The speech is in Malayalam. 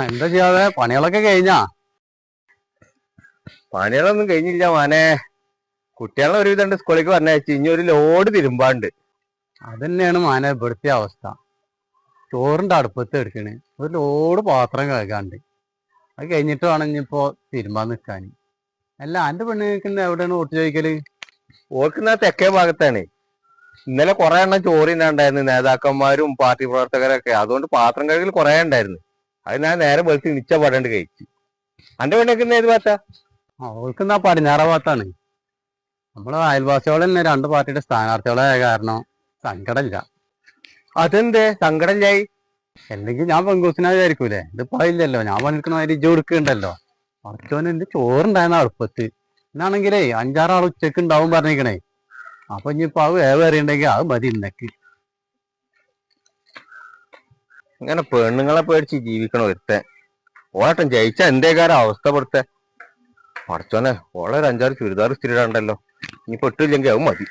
എന്താ ചെയ്യാതെ പണികളൊക്കെ കഴിഞ്ഞാ? പണികളൊന്നും കഴിഞ്ഞില്ല മോനെ. കുട്ടികളെ ഒരു വിധണ്ട് സ്കൂളിലേക്ക് പറഞ്ഞയച്ചു. ഇനി ഒരു ലോഡ് തിരുമ്പാണ്ട്. അതന്നെയാണ് മാനെ ഇവിടുത്തെ അവസ്ഥ. ചോറിന്റെ അടുപ്പത്ത് എടുക്കണ്, ഒരു ലോഡ് പാത്രം കഴുകാണ്ട്. അത് കഴിഞ്ഞിട്ട് വേണം ഇനിയിപ്പോ തിരുമ്പാൻ നിൽക്കാൻ. അല്ല എന്റെ പെണ്ണുങ്ങൾക്ക് എവിടെയാണ് വോട്ട് ചോദിക്കല്? ഓർക്കുന്ന തെക്കേ ഭാഗത്താണ്. ഇന്നലെ കുറെ എണ്ണം ചോറിനുണ്ടായിരുന്നു, നേതാക്കന്മാരും പാർട്ടി പ്രവർത്തകരൊക്കെ. അതുകൊണ്ട് പാത്രം കഴുകൽ കുറെ ഉണ്ടായിരുന്നു. അത് ഞാൻ നേരെ വെളുത്ത് നിച്ച പടണ്ട് കഴിച്ചു. അന്റെ പെണ്ണുക്കുന്ന ഏത് ഭാഗത്താ? അവൾക്ക് എന്നാ പടിഞ്ഞാറ ഭാഗത്താണ്. നമ്മള് അയൽവാസികൾ തന്നെ രണ്ട് പാർട്ടിയുടെ സ്ഥാനാർത്ഥികളായ കാരണം സങ്കടമില്ല. അതെന്തേ സങ്കടമില്ലായി? അല്ലെങ്കിൽ ഞാൻ പെങ്കൂസിനാ വിചാരിക്കൂലേ? ഇതിപ്പോ ഇല്ലല്ലോ, ഞാൻ പണിക്കുന്ന മാതിരി ഇജ്ജ് കൊടുക്കുന്നുണ്ടല്ലോ. കുറച്ചോന് എന്റെ ചോറുണ്ടായിരുന്ന അടുപ്പത്ത്. എന്നാണെങ്കിലേ 5-6 ആൾ ഉച്ചക്ക് ഉണ്ടാവും പറഞ്ഞിരിക്കണേ. അപ്പൊ ഇനിയിപ്പോ അത് വേറിയുണ്ടെങ്കിൽ അത് മതി ഇന്നക്ക്. ഇങ്ങനെ പെണ്ണുങ്ങളെ പേടിച്ച് ജീവിക്കണ ഒരുത്തൻ ഓട്ടം ജയിച്ച എന്തേക്കാരം അവസ്ഥ പെടുത്തെ. പഠിച്ചോനെ, ഓളെ ഒരു 5-6 ചുരിദാർ സ്ഥിരണ്ടല്ലോ. ഇനി പെട്ടില്ലെങ്കിൽ അത് മതി.